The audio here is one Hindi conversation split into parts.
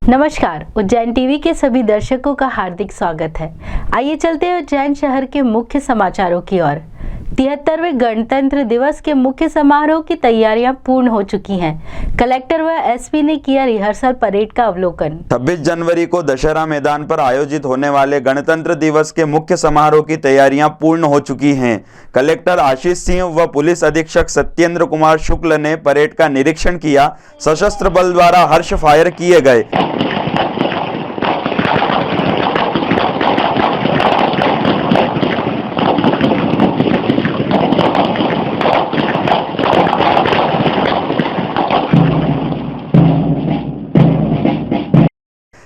नमस्कार, उज्जैन टीवी के सभी दर्शकों का हार्दिक स्वागत है। आइए चलते हैं उज्जैन शहर के मुख्य समाचारों की ओर। 73वें गणतंत्र दिवस के मुख्य समारोह की तैयारियां पूर्ण हो चुकी हैं। कलेक्टर व एसपी ने किया रिहर्सल परेड का अवलोकन। 26 जनवरी को दशहरा मैदान पर आयोजित होने वाले गणतंत्र दिवस के मुख्य समारोह की तैयारियां पूर्ण हो चुकी हैं। कलेक्टर आशीष सिंह व पुलिस अधीक्षक सत्येंद्र कुमार शुक्ल ने परेड का निरीक्षण किया। सशस्त्र बल द्वारा हर्ष फायर किए गए।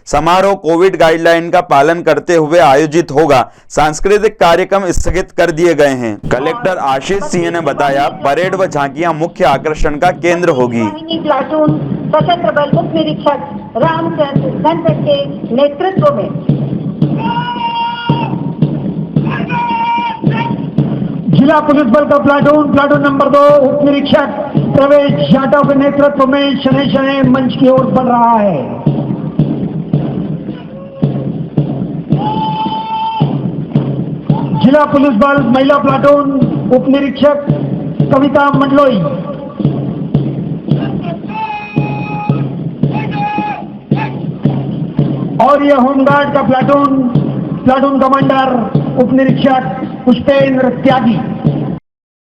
समारोह कोविड गाइडलाइन का पालन करते हुए आयोजित होगा। सांस्कृतिक कार्यक्रम स्थगित कर दिए गए हैं। कलेक्टर आशीष सिंह ने बताया, परेड व झांकियां मुख्य आकर्षण का केंद्र होगी। प्लाटून सशस्त्र बल उप निरीक्षक रामचंद्र धनखड़ के नेतृत्व में जिला पुलिस बल का प्लाटून नंबर 2 उप निरीक्षक प्रवेश यादव के नेतृत्व में शनै शनै मंच की ओर बढ़ रहा है। जिला पुलिस बल महिला प्लाटून उप निरीक्षक कविता मंडलोई, और यह होमगार्ड का प्लाटून कमांडर उप निरीक्षक पुष्पेंद्र त्यागी।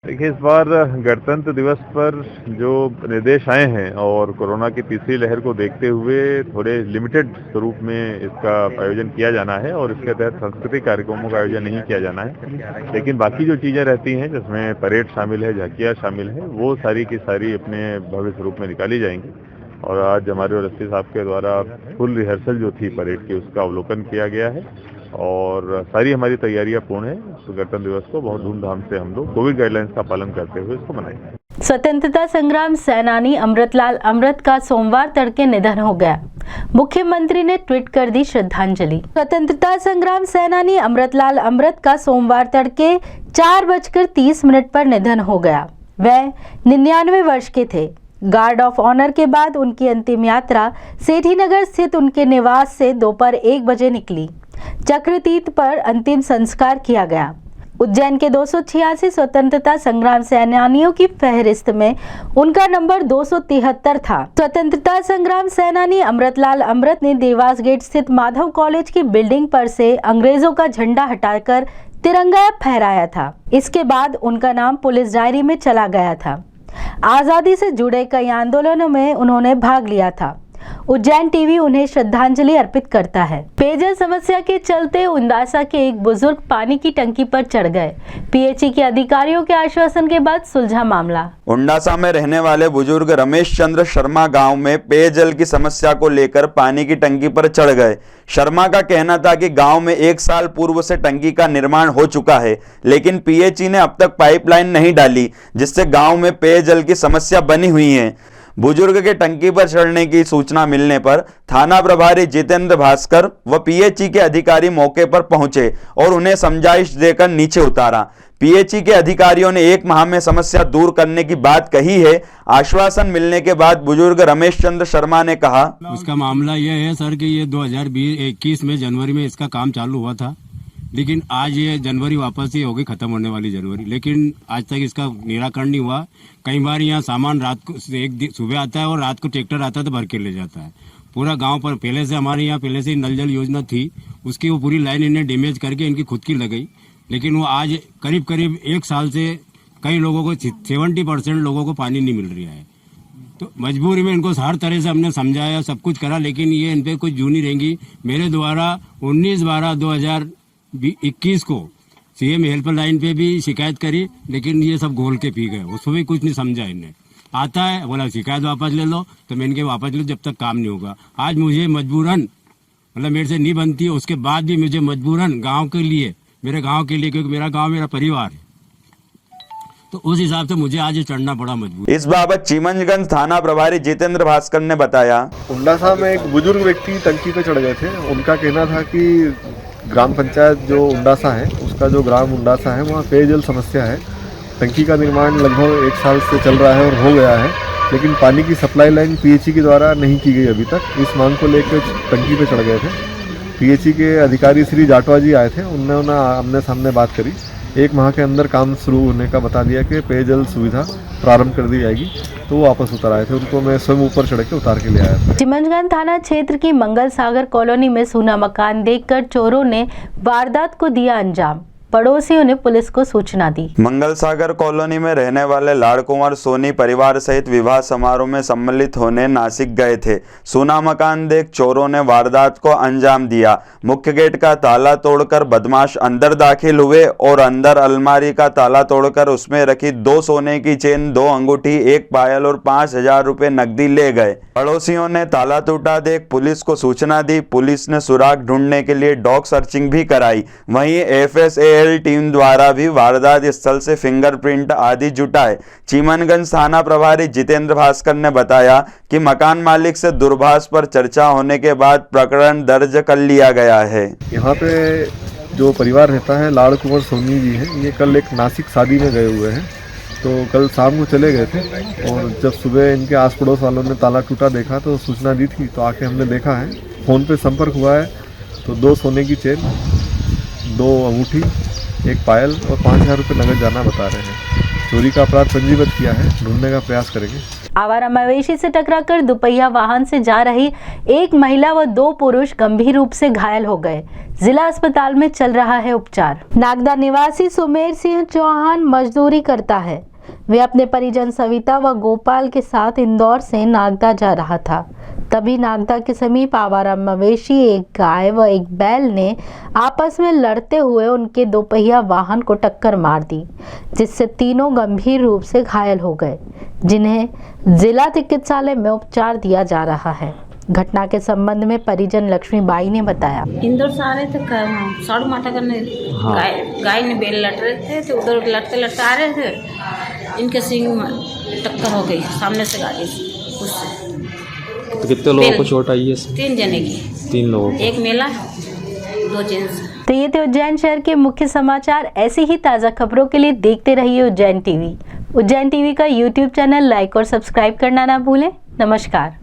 देखिए, इस बार गणतंत्र दिवस पर जो निर्देश आए हैं और कोरोना की तीसरी लहर को देखते हुए थोड़े लिमिटेड स्वरूप में इसका आयोजन किया जाना है और इसके तहत सांस्कृतिक कार्यक्रमों का आयोजन नहीं किया जाना है। लेकिन बाकी जो चीजें रहती हैं, जिसमें परेड शामिल है, झांकियां शामिल है, वो सारी की सारी अपने भव्य स्वरूप में निकाली जाएंगी। और आज हमारे एसपी साहब के द्वारा फुल रिहर्सल जो थी परेड की, उसका अवलोकन किया गया है और सारी हमारी तैयारियां पूर्ण है। तो गणतंत्र दिवस को बहुत धूमधाम से हम लोग कोविड गाइडलाइंस का पालन करते हुए इसको मनाएंगे। स्वतंत्रता संग्राम सेनानी अमृतलाल अमृत का सोमवार तड़के निधन हो गया। मुख्यमंत्री ने ट्वीट कर दी श्रद्धांजलि। स्वतंत्रता संग्राम सेनानी अमृतलाल अमृत का सोमवार तड़के 4:30 पर निधन हो गया। वह 99 वर्ष के थे। गार्ड ऑफ ऑनर के बाद उनकी अंतिम यात्रा सेठी नगर स्थित उनके निवास से दोपहर 1 बजे निकली। चक्रतीर्थ पर अंतिम संस्कार किया गया। उज्जैन के 286 स्वतंत्रता संग्राम सेनानियों की फहरिस्त में उनका नंबर 273 था। स्वतंत्रता संग्राम सेनानी अमृतलाल अमृत ने देवास गेट स्थित माधव कॉलेज की बिल्डिंग पर से अंग्रेजों का झंडा हटाकर तिरंगा फहराया था। इसके बाद उनका नाम पुलिस डायरी में चला गया था। आजादी से जुड़े कई आंदोलनों में उन्होंने भाग लिया था। उज्जैन टीवी उन्हें श्रद्धांजलि अर्पित करता है। पेयजल समस्या के चलते उंडासा के एक बुजुर्ग पानी की टंकी पर चढ़ गए। पीएचई के अधिकारियों के आश्वासन के बाद सुलझा मामला। उंडासा में रहने वाले बुजुर्ग रमेश चंद्र शर्मा गांव में पेयजल की समस्या को लेकर पानी की टंकी पर चढ़ गए। शर्मा का कहना था कि गांव में 1 साल पूर्व से टंकी का निर्माण हो चुका है, लेकिन पीएचई ने अब तक पाइपलाइन नहीं डाली, जिससे गांव में पेयजल की समस्या बनी हुई है। बुजुर्ग के टंकी पर चढ़ने की सूचना मिलने पर थाना प्रभारी जितेंद्र भास्कर व पीएचई के अधिकारी मौके पर पहुंचे और उन्हें समझाइश देकर नीचे उतारा। पीएचई के अधिकारियों ने 1 माह में समस्या दूर करने की बात कही है। आश्वासन मिलने के बाद बुजुर्ग रमेश चंद्र शर्मा ने कहा, उसका मामला यह है सर कि ये 2021 में जनवरी में इसका काम चालू हुआ था, लेकिन आज ये जनवरी वापस ही होगी, खत्म होने वाली जनवरी, लेकिन आज तक इसका निराकरण नहीं हुआ। कई बार यहाँ सामान रात को सुबह आता है और रात को ट्रैक्टर आता है तो भर के ले जाता है। पूरा गांव पर पहले से हमारे यहाँ पहले से नल जल योजना थी, उसकी वो पूरी लाइन इन्हें डैमेज करके इनकी खुद की लगाई, लेकिन वो आज करीब 1 साल से कई लोगों को 70% लोगों को पानी नहीं मिल रहा है। तो मजबूरी में इनको हर तरह से हमने समझाया, सब कुछ करा, लेकिन ये इन पर कुछ जू नहीं रहेंगी। मेरे द्वारा 19/12/2021 को सीएम हेल्पलाइन पे भी शिकायत करी, लेकिन ये सब घोल के पी गए, उसको भी कुछ नहीं समझा इन्हें। आता है बोला शिकायत वापस ले लो, तो मैं इनके वापस लो जब तक काम नहीं होगा। आज मुझे मजबूरन, मतलब मेरे से नहीं बनती है, उसके बाद भी मुझे मजबूरन गांव के लिए, मेरे गांव के लिए, क्योंकि मेरा गांव मेरा परिवार है, तो उस हिसाब से मुझे आज चढ़ना पड़ा मजबूर। इस बाबत चीमनगंज थाना प्रभारी जितेंद्र भास्कर ने बताया, उंडासा में एक बुजुर्ग व्यक्ति टंकी पे चढ़ गए थे। उनका कहना था कि ग्राम पंचायत जो उंडासा है, उसका जो ग्राम उंडासा है, वहाँ पेयजल समस्या है। टंकी का निर्माण लगभग 1 साल से चल रहा है और हो गया है, लेकिन पानी की सप्लाई लाइन पीएचई के द्वारा नहीं की गई अभी तक। इस मांग को लेकर टंकी पे चढ़ गए थे। पीएचई के अधिकारी श्री जाटवा जी आए थे, उन्होंने आमने सामने बात करी। 1 माह के अंदर काम शुरू होने का बता दिया कि पेयजल सुविधा प्रारंभ कर दी जाएगी, तो वो वापस उतर आए थे। उनको मैं स्वयं ऊपर चढ़ के उतार के ले आया था। चिमनगंज थाना क्षेत्र की मंगल सागर कॉलोनी में सूना मकान देखकर चोरों ने वारदात को दिया अंजाम। पड़ोसियों ने पुलिस को सूचना दी। मंगल सागर कॉलोनी में रहने वाले लाड़ कुंवर सोनी परिवार सहित विवाह समारोह में सम्मिलित होने नासिक गए थे। सूना मकान देख चोरों ने वारदात को अंजाम दिया। मुख्य गेट का ताला तोड़कर बदमाश अंदर दाखिल हुए और अंदर अलमारी का ताला तोड़कर उसमें रखी 2 सोने की चेन, 2 अंगूठी, 1 पायल और 5000 रुपए नकदी ले गए। पड़ोसियों ने ताला टूटा देख पुलिस को सूचना दी। पुलिस ने सुराग ढूंढने के लिए डॉग सर्चिंग भी कराई। वहीं FSAL टीम द्वारा भी वारदात स्थल से फिंगरप्रिंट आदि जुटाए। चिमनगंज थाना प्रभारी जितेंद्र भास्कर ने बताया कि मकान मालिक से दूरभाष पर चर्चा होने के बाद प्रकरण दर्ज कर लिया गया है। यहाँ पे जो परिवार रहता है लाड़ कुंवर सोनी जी हैं, ये कल एक नासिक शादी में गए हुए हैं। तो कल शाम को चले गए थे और जब सुबह इनके आस पड़ोस वालों ने ताला टूटा देखा तो सूचना दी थी, तो आके हमने देखा है। फ़ोन पे संपर्क हुआ है तो 2 सोने की चेन, 2 अंगूठी, 1 पायल और 5000 रुपये नगद जाना बता रहे हैं। चोरी का अपराध पंजीबद्ध किया है, ढूंढने का प्रयास करेंगे। आवारा मवेशी से टकराकर दुपहिया वाहन से जा रही एक महिला व 2 पुरुष गंभीर रूप से घायल हो गए। जिला अस्पताल में चल रहा है उपचार। नागदा निवासी सुमेर सिंह चौहान मजदूरी करता है। वे अपने परिजन सविता व गोपाल के साथ इंदौर से नागदा जा रहा था। तभी नागदा के समीप आवारा मवेशी, एक गाय व एक बैल ने आपस में लड़ते हुए उनके दोपहिया वाहन को टक्कर मार दी, जिससे तीनों गंभीर रूप से घायल हो गए, जिन्हें जिला चिकित्सालय में उपचार दिया जा रहा है। घटना के संबंध में परिजन लक्ष्मीबाई ने बताया। इंदौर से आ रहे थे साड़ू माता करने। गाय ने बैल लट रहे थे, तो उधर लटते लटते आ रहे थे, इनके सिंग में टक्कर हो गई सामने से गाड़ी उससे। तो कितने लोगों को चोट आई है? 3 जने की। 3 लोगों, 1 मेला 2 जेंट्स। तो ये थे उज्जैन शहर के मुख्य समाचार। ऐसी ही ताज़ा खबरों के लिए देखते रहिए उज्जैन टीवी। उज्जैन टीवी का YouTube चैनल लाइक और सब्सक्राइब करना ना भूलें। नमस्कार।